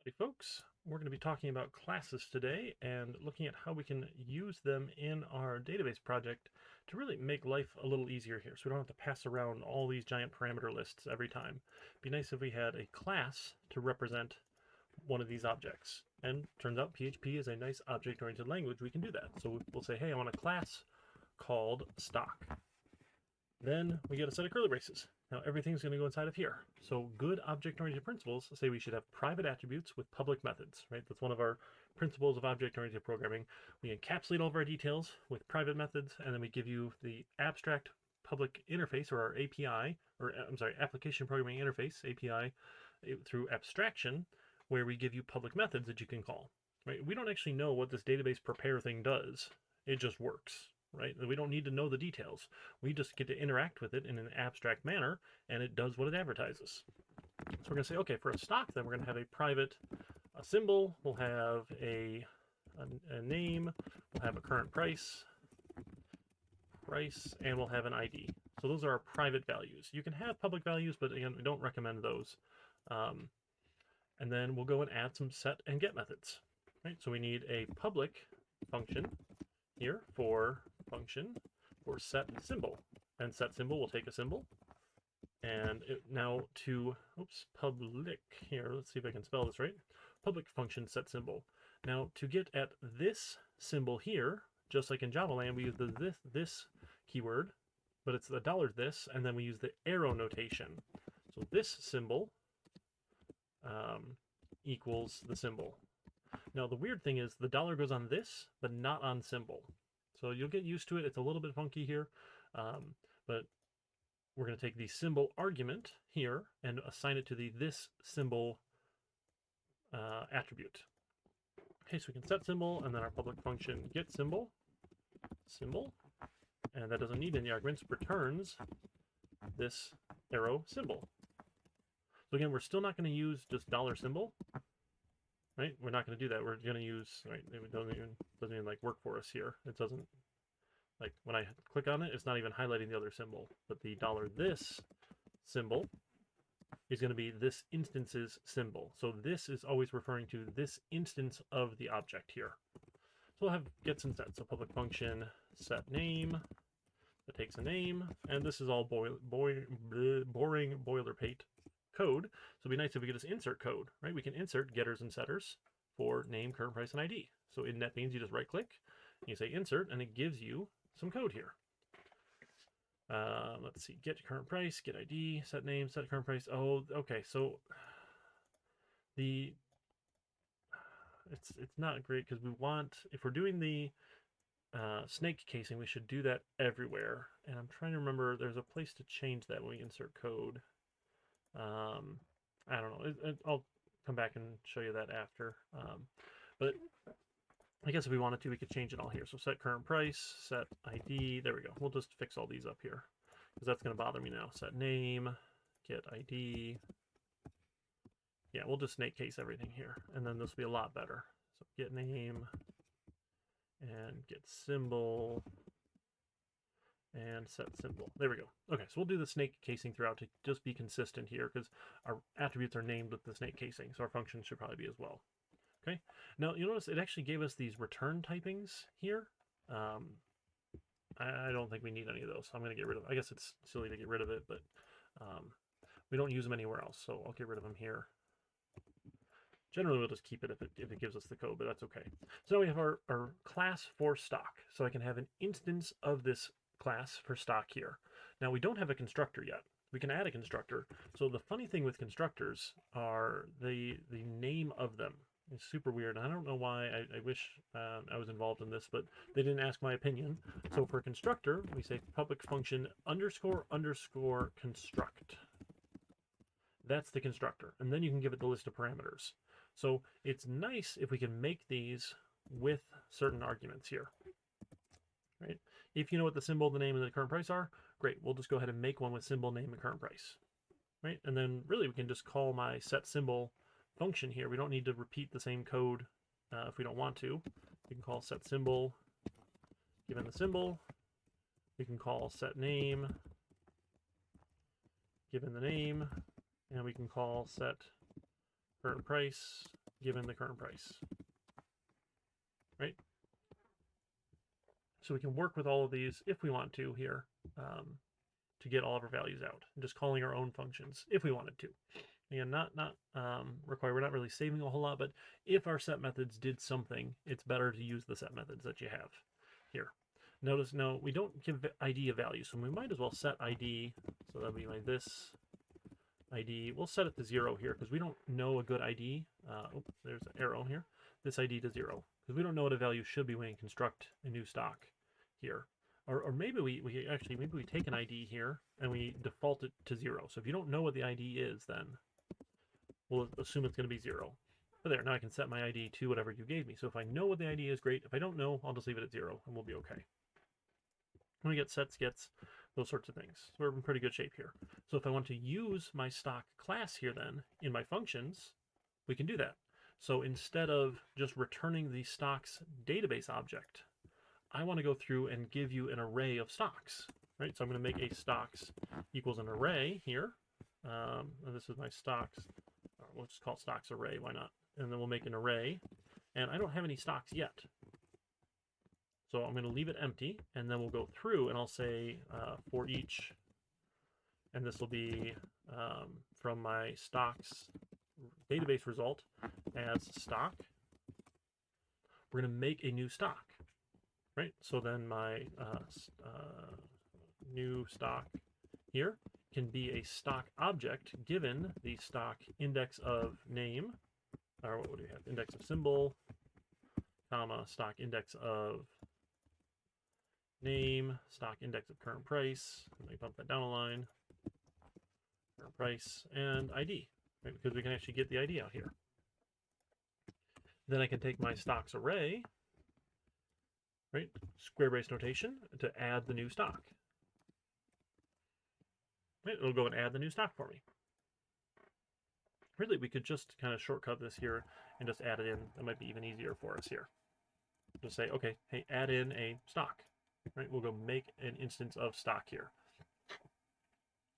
Hey folks, we're going to be talking about classes today and looking at how we can use them in our database project to really make life a little easier here so we don't have to pass around all these giant parameter lists every time. It'd be nice if we had a class to represent one of these objects. And turns out PHP is a nice object-oriented language. We can do that. So we'll say, hey, I want a class called stock. Then we get a set of curly braces. Now everything's going to go inside of here. So good object-oriented principles say we should have private attributes with public methods, right? That's one of our principles of object-oriented programming. We encapsulate all of our details with private methods, and then we give you the abstract public interface, or our API, or I'm sorry, application programming interface, API, through abstraction, where we give you public methods that you can call, right? We don't actually know what this database prepare thing does. It just works. Right? We don't need to know the details. We just get to interact with it in an abstract manner, and it does what it advertises. So we're going to say, okay, for a stock, then we're going to have a private symbol. We'll have a name. We'll have a current price, and we'll have an ID. So those are our private values. You can have public values, but again, we don't recommend those. And then we'll go and add some set and get methods. Right? So we need a public function here for function for set symbol, and set symbol will take a symbol, and now to public here, let's see if I can spell this right, public function set symbol. Now to get at this symbol here, just like in Java land, we use the this keyword, but it's the $this, and then we use the arrow notation. So this symbol equals the symbol. Now the weird thing is the dollar goes on this, but not on symbol. So you'll get used to it. It's a little bit funky here, but we're going to take the symbol argument here and assign it to the this symbol attribute. Okay, so we can set symbol, and then our public function get symbol, and that doesn't need any arguments, returns this arrow symbol. So again, we're still not going to use just dollar symbol. Right, we're not going to do that. We're going to use, right, it doesn't even like work for us here. It doesn't, like when I click on it, it's not even highlighting the other symbol. But the $this symbol is going to be this instance's symbol. So this is always referring to this instance of the object here. So we'll have gets and sets. So public function set name that takes a name, and this is all boring boilerplate code. So it'd be nice if we could just insert code, right? We can insert getters and setters for name, current price, and ID. So in NetBeans, you just right click, and you say insert, and it gives you some code here. Let's see, get current price, get ID, set name, set current price. Oh, okay, so it's not great because we want, if we're doing the snake casing, we should do that everywhere. And I'm trying to remember, there's a place to change that when we insert code. I don't know. I'll come back and show you that after. But I guess if we wanted to, we could change it all here. So set current price, set ID. There we go. We'll just fix all these up here because that's going to bother me now. Set name, get ID. Yeah, we'll just snake case everything here, and then this will be a lot better. So get name and get symbol and set symbol. There we go. Okay, so we'll do the snake casing throughout to just be consistent here because our attributes are named with the snake casing, so our functions should probably be as well. Okay, now you notice it actually gave us these return typings here. I don't think we need any of those, so I'm going to get rid of. I guess it's silly to get rid of it, but we don't use them anywhere else, so I'll get rid of them here. Generally, we'll just keep it if it gives us the code, but that's okay. So now we have our class for stock, so I can have an instance of this class for stock here. Now we don't have a constructor yet. We can add a constructor. So the funny thing with constructors are the name of them is super weird. I don't know why. I wish I was involved in this, but they didn't ask my opinion. So for constructor, we say public function __ construct. That's the constructor. And then you can give it the list of parameters. So it's nice if we can make these with certain arguments here. Right? If you know what the symbol, the name, and the current price are, great. We'll just go ahead and make one with symbol, name, and current price. Right? And then really we can just call my set symbol function here. We don't need to repeat the same code if we don't want to. We can call set symbol, given the symbol. We can call set name, given the name, and we can call set current price given the current price, right? So we can work with all of these if we want to here to get all of our values out, just calling our own functions if we wanted to. Again, not required. We're not really saving a whole lot, but if our set methods did something, it's better to use the set methods that you have here. Notice, no, we don't give ID a value, so we might as well set ID. So that'll be my this ID. We'll set it to 0 here because we don't know a good ID. Oops, there's an arrow here. This ID to 0 because we don't know what a value should be when you construct a new stock here. Or maybe we actually, maybe we take an ID here and we default it to 0. So if you don't know what the ID is, then we'll assume it's going to be 0. But there, now I can set my ID to whatever you gave me. So if I know what the ID is, great. If I don't know, I'll just leave it at 0 and we'll be okay. When we get sets, gets, those sorts of things. So we're in pretty good shape here. So if I want to use my stock class here then in my functions, we can do that. So instead of just returning the stocks database object, I want to go through and give you an array of stocks, right? So I'm going to make a stocks equals an array here. And this is my stocks. We'll just call it stocks array. Why not? And then we'll make an array. And I don't have any stocks yet. So I'm going to leave it empty, and then we'll go through, and I'll say for each, and this will be from my stocks database result as stock. We're going to make a new stock, right? So then my new stock here can be a stock object given the stock index of name, or what do we have? Index of symbol, comma, stock index of name, stock index of current price. Let me bump that down a line. Current price and ID, right? Because we can actually get the ID out here. Then I can take my stocks array, right? Square brace notation to add the new stock. Right? It'll go and add the new stock for me. Really, we could just kind of shortcut this here and just add it in. That might be even easier for us here. Just say, okay, hey, add in a stock. Right, we'll go make an instance of stock here.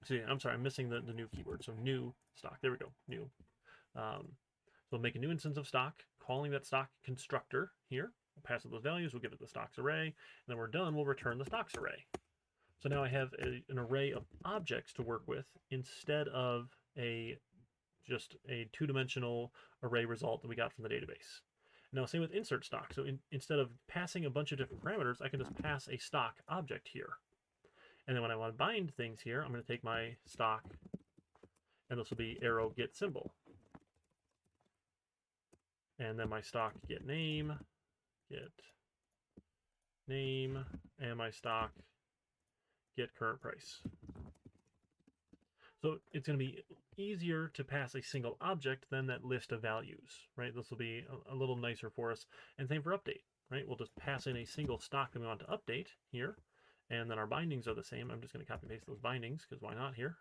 See, I'm sorry, I'm missing the new keyword. So new stock, there we go, new. So we'll make a new instance of stock, calling that stock constructor here. We'll pass it those values, we'll give it the stocks array, and then we're done, we'll return the stocks array. So now I have an array of objects to work with instead of just a two-dimensional array result that we got from the database. Now, same with insert stock. So instead of passing a bunch of different parameters, I can just pass a stock object here. And then when I want to bind things here, I'm going to take my stock, and this will be arrow get symbol. And then my stock get name, and my stock get current price. So it's going to be easier to pass a single object than that list of values, right? This will be a little nicer for us. And same for update, right? We'll just pass in a single stock that we want to update here. And then our bindings are the same. I'm just going to copy and paste those bindings because why not here?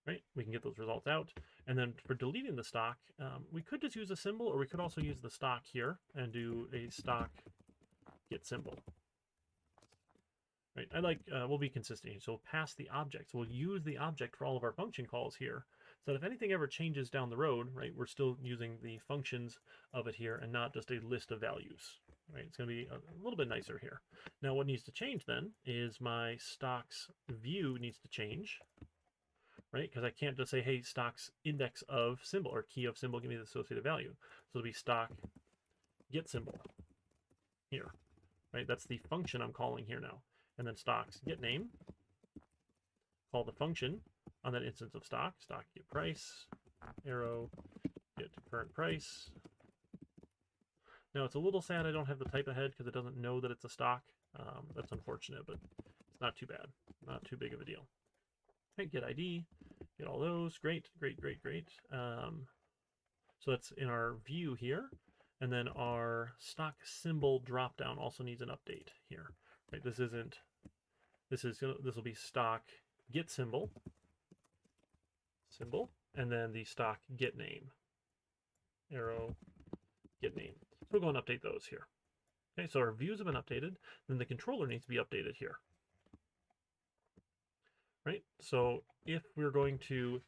Right? We can get those results out. And then for deleting the stock, we could just use a symbol, or we could also use the stock here and do a stock get symbol. Right? I like, we'll be consistent here. So we'll pass the object. So we'll use the object for all of our function calls here. So that if anything ever changes down the road, right, we're still using the functions of it here and not just a list of values. Right? It's going to be a little bit nicer here. Now what needs to change then is my stocks view needs to change. Right? Because I can't just say, hey, stocks index of symbol or key of symbol, give me the associated value. So it'll be stock get symbol here. Right? That's the function I'm calling here now. And then stocks get name, call the function on that instance of stock get price, arrow get current price. Now it's a little sad I don't have the type ahead because it doesn't know that it's a stock. That's unfortunate, but it's not too bad, not too big of a deal. Okay, get ID, get all those, great. So that's in our view here, and then our stock symbol dropdown also needs an update here. Right, this will be stock get symbol, and then the stock get name, arrow get name. So we'll go and update those here. Okay, so our views have been updated, then the controller needs to be updated here. Right, so if we're going to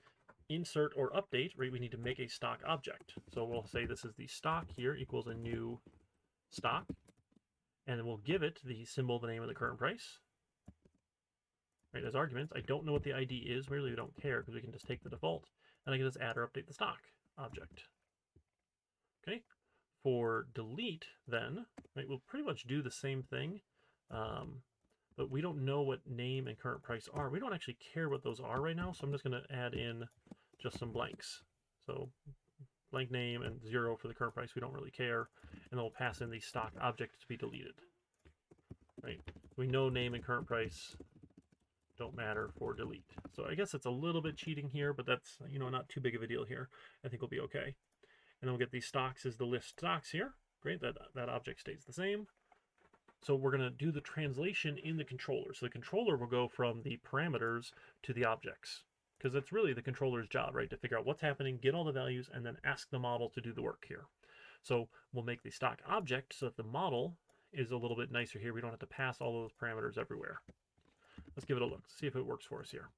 insert or update, right, we need to make a stock object. So we'll say this is the stock here equals a new stock, and then we'll give it the symbol, the name, and the current price, right, as arguments. I don't know what the ID is. We really don't care because we can just take the default, and I can just add or update the stock object. Okay. For delete, then, right, we'll pretty much do the same thing, but we don't know what name and current price are. We don't actually care what those are right now, so I'm just going to add in just some blanks. So blank name and 0 for the current price. We don't really care, and then we'll pass in the stock object to be deleted. Right? We know name and current price don't matter for delete. So I guess it's a little bit cheating here, but that's, you know, not too big of a deal here. I think we'll be okay. And then we'll get these stocks as the list stocks here. Great, that object stays the same. So we're going to do the translation in the controller. So the controller will go from the parameters to the objects, because that's really the controller's job, right? To figure out what's happening, get all the values, and then ask the model to do the work here. So we'll make the stock object so that the model is a little bit nicer here. We don't have to pass all those parameters everywhere. Let's give it a look, see if it works for us here.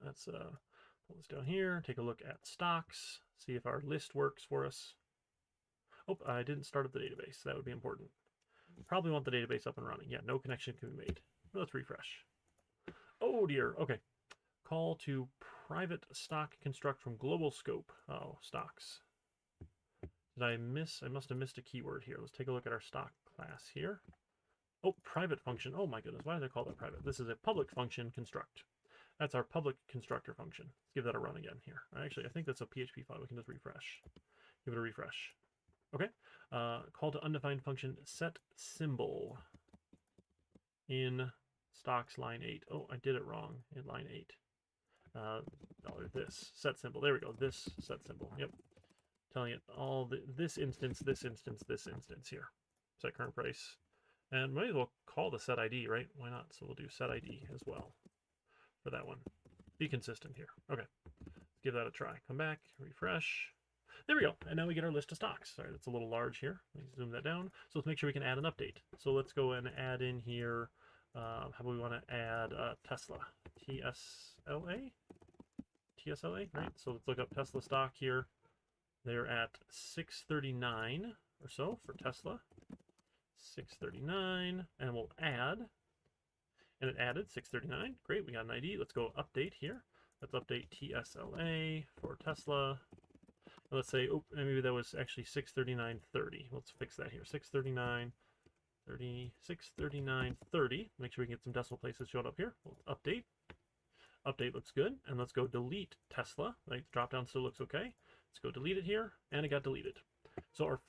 Let's pull this down here, take a look at stocks, see if our list works for us. Oh, I didn't start up the database. That would be important. Probably want the database up and running. Yeah, no connection can be made. Let's refresh. Oh dear, okay. Call to private stock construct from global scope. Oh, stocks. Did I miss? I must have missed a keyword here. Let's take a look at our stock class here. Oh, private function. Oh my goodness, why do they call that private? This is a public function construct. That's our public constructor function. Let's give that a run again here. Actually, I think that's a PHP file. We can just refresh. Give it a refresh. Okay. Call to undefined function set symbol in stocks line 8. Oh, I did it wrong in line 8. This set symbol. There we go. This set symbol. Yep. Telling it all this instance, this instance, this instance here. Set current price. And might as well call the set ID, right? Why not? So we'll do set ID as well for that one. Be consistent here. Okay. Let's give that a try. Come back, refresh. There we go. And now we get our list of stocks. Sorry, that's a little large here. Let me zoom that down. So let's make sure we can add an update. So let's go and add in here, how do we want to add Tesla? TSLA? TSLA, right? So let's look up Tesla stock here. They're at 639 or so for Tesla. 639, and we'll add, and it added 639. Great, we got an ID. Let's go update here. Let's update TSLA for Tesla. And let's say, oh, maybe that was actually 639.30. Let's fix that here. 639.30, 639.30. Make sure we can get some decimal places showed up here. We'll update. Update looks good. And let's go delete Tesla. Like, the dropdown still looks okay. Let's go delete it here, and it got deleted. So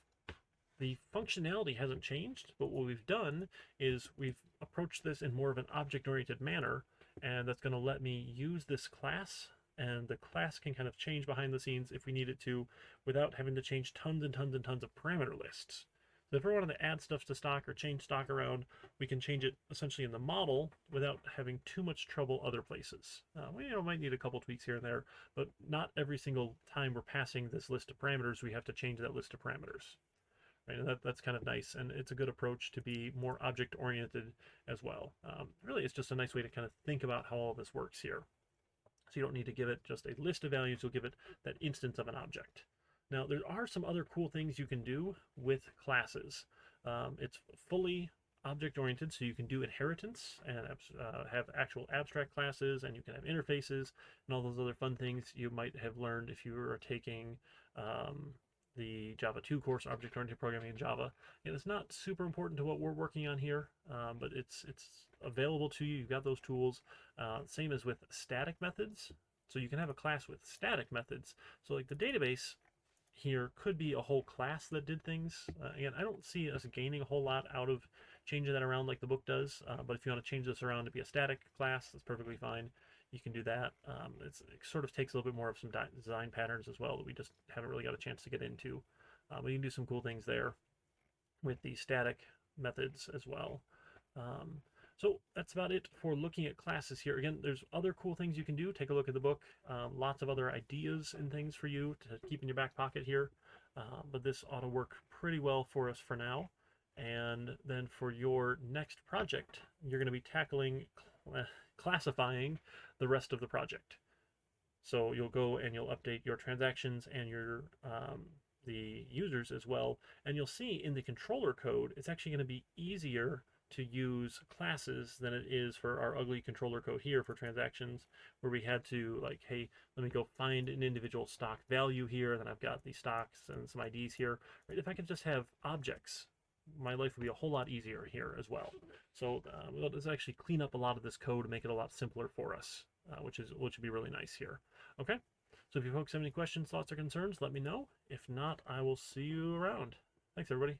the functionality hasn't changed, but what we've done is we've approached this in more of an object-oriented manner, and that's going to let me use this class, and the class can kind of change behind the scenes if we need it to, without having to change tons and tons and tons of parameter lists. So if we wanted to add stuff to stock or change stock around, we can change it essentially in the model without having too much trouble other places. We might need a couple tweaks here and there, but not every single time we're passing this list of parameters, we have to change that list of parameters. Right, and that's kind of nice, and it's a good approach to be more object-oriented as well. Really, it's just a nice way to kind of think about how all this works here. So you don't need to give it just a list of values, you'll give it that instance of an object. Now, there are some other cool things you can do with classes. It's fully object-oriented, so you can do inheritance and have actual abstract classes, and you can have interfaces and all those other fun things you might have learned if you were taking the Java 2 course, Object-Oriented Programming in Java. And it's not super important to what we're working on here, but it's available to you. You've got those tools. Same as with static methods. So you can have a class with static methods. So like the database here could be a whole class that did things. Again, I don't see us gaining a whole lot out of changing that around like the book does, but if you want to change this around to be a static class, that's perfectly fine. You can do that. It sort of takes a little bit more of some design patterns as well that we just haven't really got a chance to get into. But you can do some cool things there with the static methods as well. So that's about it for looking at classes here. Again, there's other cool things you can do. Take a look at the book. Lots of other ideas and things for you to keep in your back pocket here. But this ought to work pretty well for us for now. And then for your next project, you're going to be tackling classifying the rest of the project. So you'll go and you'll update your transactions and your the users as well, and you'll see in the controller code, it's actually going to be easier to use classes than it is for our ugly controller code here for transactions, where we had to like, hey, let me go find an individual stock value here, then I've got the stocks and some IDs here. Right? If I could just have objects, my life would be a whole lot easier here as well. So let's actually clean up a lot of this code and make it a lot simpler for us, which would be really nice here. Okay. So if you folks have any questions, thoughts, or concerns, let me know. If not, I will see you around. Thanks, everybody.